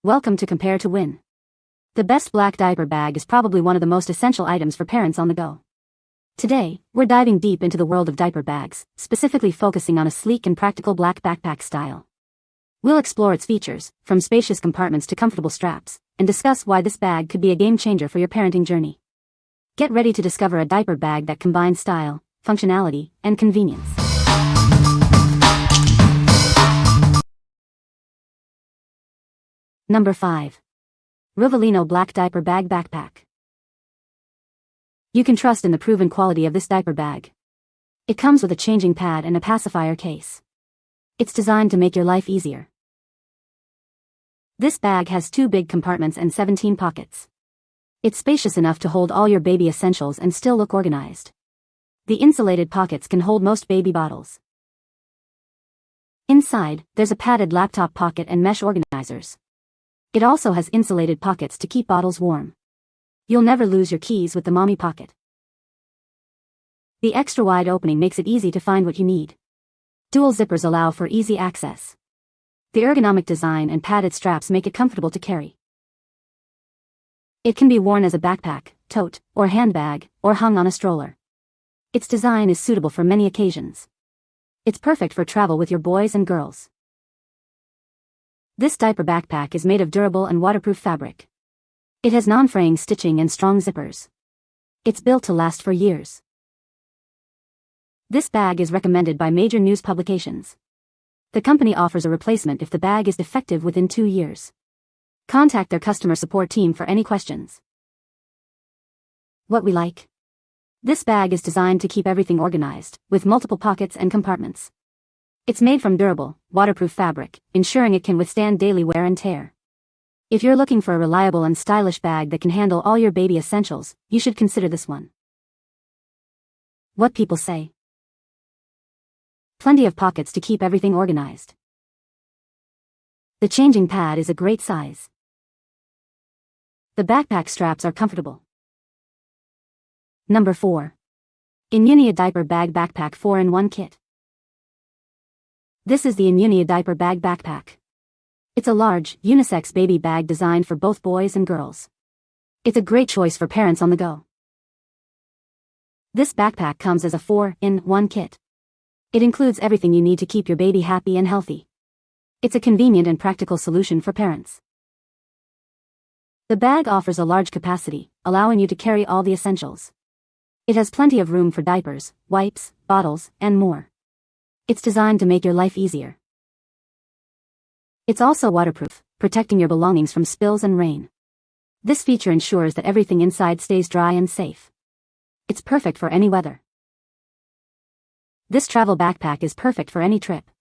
Welcome to Compare to Win. The best black diaper bag is probably one of the most essential items for parents on the go. Today, we're diving deep into the world of diaper bags, specifically focusing on a sleek and practical black backpack style. We'll explore its features, from spacious compartments to comfortable straps, and discuss why this bag could be a game changer for your parenting journey. Get ready to discover a diaper bag that combines style, functionality, and convenience. Number 5. RUVALINO Black Diaper Bag Backpack. You can trust in the proven quality of this diaper bag. It comes with a changing pad and a pacifier case. It's designed to make your life easier. This bag has 2 big compartments and 17 pockets. It's spacious enough to hold all your baby essentials and still look organized. The insulated pockets can hold most baby bottles. Inside, there's a padded laptop pocket and mesh organizers. It also has insulated pockets to keep bottles warm. You'll never lose your keys with the mommy pocket. The extra wide opening makes it easy to find what you need. Dual zippers allow for easy access. The ergonomic design and padded straps make it comfortable to carry. It can be worn as a backpack, tote, or handbag, or hung on a stroller. Its design is suitable for many occasions. It's perfect for travel with your boys and girls. This diaper backpack is made of durable and waterproof fabric. It has non-fraying stitching and strong zippers. It's built to last for years. This bag is recommended by major news publications. The company offers a replacement if the bag is defective within 2 years. Contact their customer support team for any questions. What we like. This bag is designed to keep everything organized, with multiple pockets and compartments. It's made from durable, waterproof fabric, ensuring it can withstand daily wear and tear. If you're looking for a reliable and stylish bag that can handle all your baby essentials, you should consider this one. What people say. Plenty of pockets to keep everything organized. The changing pad is a great size. The backpack straps are comfortable. Number 4. INIUNIU Diaper Bag Backpack 4-in-1 Kit. This is the INIUNIU Diaper Bag Backpack. It's a large, unisex baby bag designed for both boys and girls. It's a great choice for parents on the go. This backpack comes as a 4-in-1 kit. It includes everything you need to keep your baby happy and healthy. It's a convenient and practical solution for parents. The bag offers a large capacity, allowing you to carry all the essentials. It has plenty of room for diapers, wipes, bottles, and more. It's designed to make your life easier. It's also waterproof, protecting your belongings from spills and rain. This feature ensures that everything inside stays dry and safe. It's perfect for any weather. This travel backpack is perfect for any trip.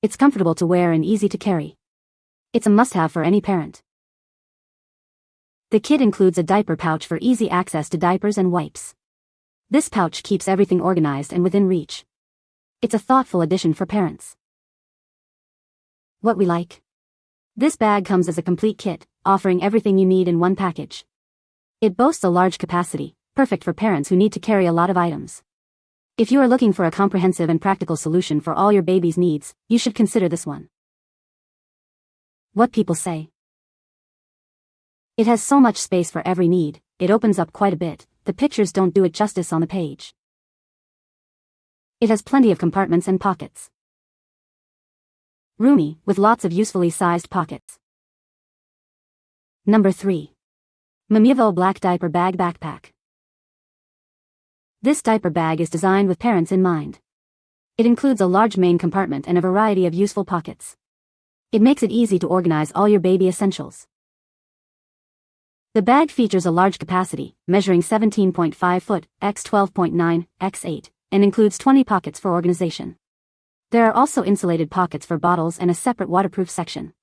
It's comfortable to wear and easy to carry. It's a must-have for any parent. The kit includes a diaper pouch for easy access to diapers and wipes. This pouch keeps everything organized and within reach. It's a thoughtful addition for parents. What we like. This bag comes as a complete kit, offering everything you need in one package. It boasts a large capacity, perfect for parents who need to carry a lot of items. If you are looking for a comprehensive and practical solution for all your baby's needs, you should consider this one. What people say. It has so much space for every need, it opens up quite a bit. The pictures don't do it justice on the page. It has plenty of compartments and pockets. Roomy, with lots of usefully sized pockets. Number 3. MOMUVO Black Diaper Bag Backpack. This diaper bag is designed with parents in mind. It includes a large main compartment and a variety of useful pockets. It makes it easy to organize all your baby essentials. The bag features a large capacity, measuring 17.5 foot x 12.9 x 8, and includes 20 pockets for organization. There are also insulated pockets for bottles and a separate waterproof section.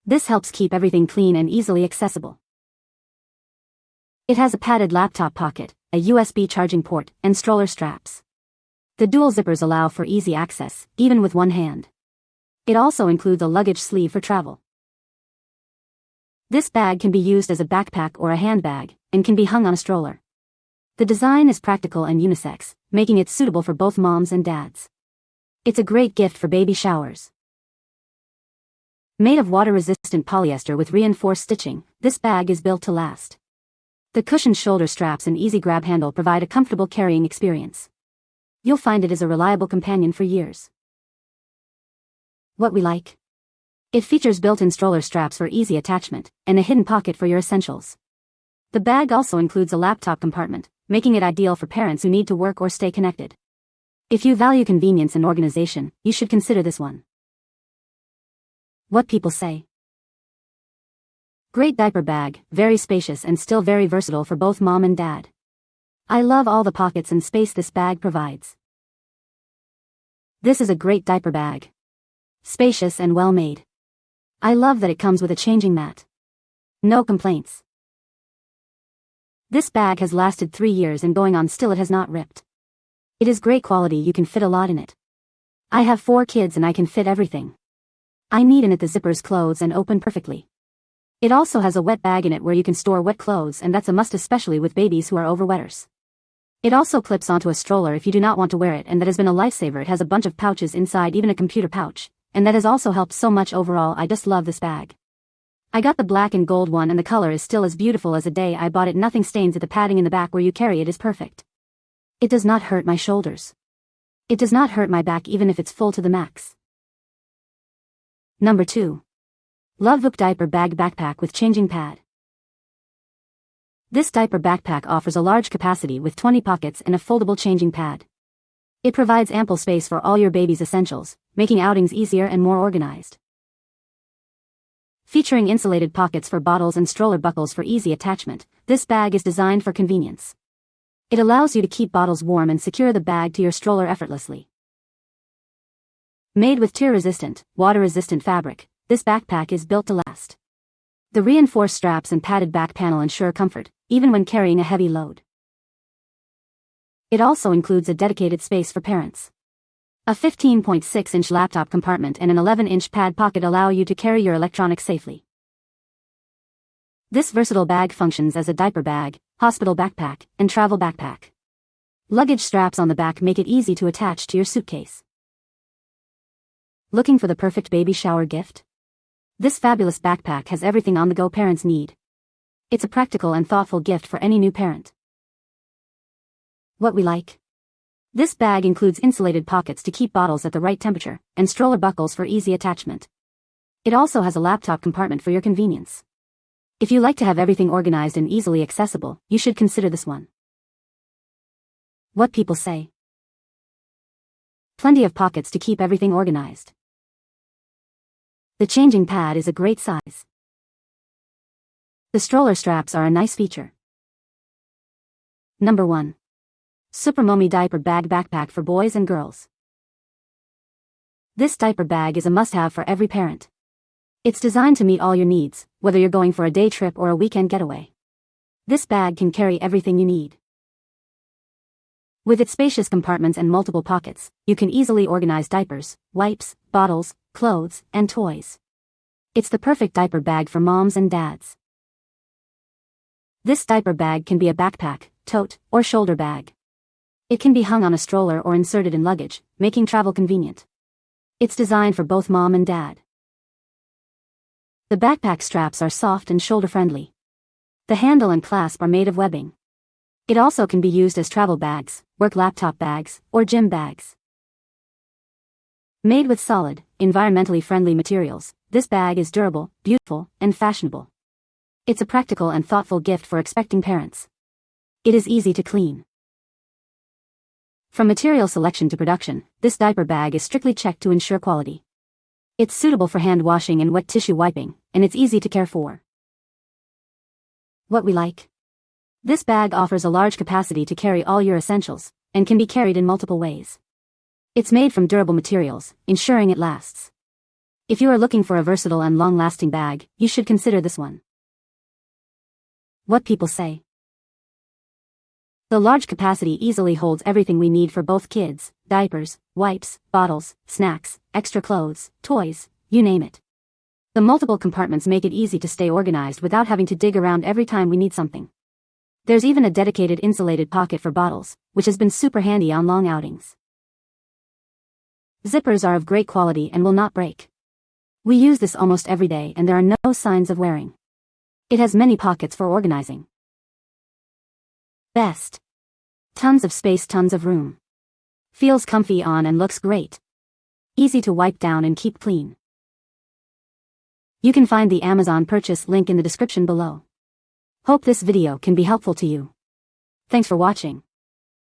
This helps keep everything clean and easily accessible. It has a padded laptop pocket, a USB charging port, and stroller straps. The dual zippers allow for easy access, even with one hand. It also includes a luggage sleeve for travel. This bag can be used as a backpack or a handbag, and can be hung on a stroller. The design is practical and unisex, making it suitable for both moms and dads. It's a great gift for baby showers. Made of water-resistant polyester with reinforced stitching, this bag is built to last. The cushioned shoulder straps and easy grab handle provide a comfortable carrying experience. You'll find it is a reliable companion for years. What we like. It features built-in stroller straps for easy attachment, and a hidden pocket for your essentials. The bag also includes a laptop compartment, making it ideal for parents who need to work or stay connected. If you value convenience and organization, you should consider this one. What people say. Great diaper bag, very spacious and still very versatile for both mom and dad. I love all the pockets and space this bag provides. This is a great diaper bag. Spacious and well made. I love that it comes with a changing mat. No complaints. This bag has lasted 3 years and going on still it has not ripped. It is great quality, you can fit a lot in it. I have 4 kids and I can fit everything I need in it. The zippers close and open perfectly. It also has a wet bag in it where you can store wet clothes, and that's a must especially with babies who are overwetters. It also clips onto a stroller if you do not want to wear it, and that has been a lifesaver. It has a bunch of pouches inside, even a computer pouch, and that has also helped so much overall. I just love this bag. I got the black and gold one and the color is still as beautiful as the day I bought it. Nothing stains it. The padding in the back where you carry it is perfect. It does not hurt my shoulders. It does not hurt my back even if it's full to the max. Number 2. LOVEVOOK Diaper Bag Backpack with changing pad. This diaper backpack offers a large capacity with 20 pockets and a foldable changing pad. It provides ample space for all your baby's essentials, making outings easier and more organized. Featuring insulated pockets for bottles and stroller buckles for easy attachment, this bag is designed for convenience. It allows you to keep bottles warm and secure the bag to your stroller effortlessly. Made with tear-resistant, water-resistant fabric, this backpack is built to last. The reinforced straps and padded back panel ensure comfort, even when carrying a heavy load. It also includes a dedicated space for parents. A 15.6-inch laptop compartment and an 11-inch pad pocket allow you to carry your electronics safely. This versatile bag functions as a diaper bag, hospital backpack, and travel backpack. Luggage straps on the back make it easy to attach to your suitcase. Looking for the perfect baby shower gift? This fabulous backpack has everything on-the-go parents need. It's a practical and thoughtful gift for any new parent. What we like. This bag includes insulated pockets to keep bottles at the right temperature, and stroller buckles for easy attachment. It also has a laptop compartment for your convenience. If you like to have everything organized and easily accessible, you should consider this one. What people say. Plenty of pockets to keep everything organized. The changing pad is a great size. The stroller straps are a nice feature. Number 1. SUPROMOMI Diaper Bag Backpack for boys and girls. This diaper bag is a must-have for every parent. It's designed to meet all your needs, whether you're going for a day trip or a weekend getaway. This bag can carry everything you need. With its spacious compartments and multiple pockets, you can easily organize diapers, wipes, bottles, clothes, and toys. It's the perfect diaper bag for moms and dads. This diaper bag can be a backpack, tote, or shoulder bag. It can be hung on a stroller or inserted in luggage, making travel convenient. It's designed for both mom and dad. The backpack straps are soft and shoulder-friendly. The handle and clasp are made of webbing. It also can be used as travel bags, work laptop bags, or gym bags. Made with solid, environmentally friendly materials, this bag is durable, beautiful, and fashionable. It's a practical and thoughtful gift for expecting parents. It is easy to clean. From material selection to production, this diaper bag is strictly checked to ensure quality. It's suitable for hand washing and wet tissue wiping, and it's easy to care for. What we like. This bag offers a large capacity to carry all your essentials, and can be carried in multiple ways. It's made from durable materials, ensuring it lasts. If you are looking for a versatile and long-lasting bag, you should consider this one. What people say. The large capacity easily holds everything we need for both kids, diapers, wipes, bottles, snacks, extra clothes, toys, you name it. The multiple compartments make it easy to stay organized without having to dig around every time we need something. There's even a dedicated insulated pocket for bottles, which has been super handy on long outings. Zippers are of great quality and will not break. We use this almost every day and there are no signs of wearing. It has many pockets for organizing. Best. Tons of space, tons of room. Feels comfy on and looks great. Easy to wipe down and keep clean. You can find the Amazon purchase link in the description below. Hope this video can be helpful to you. Thanks for watching.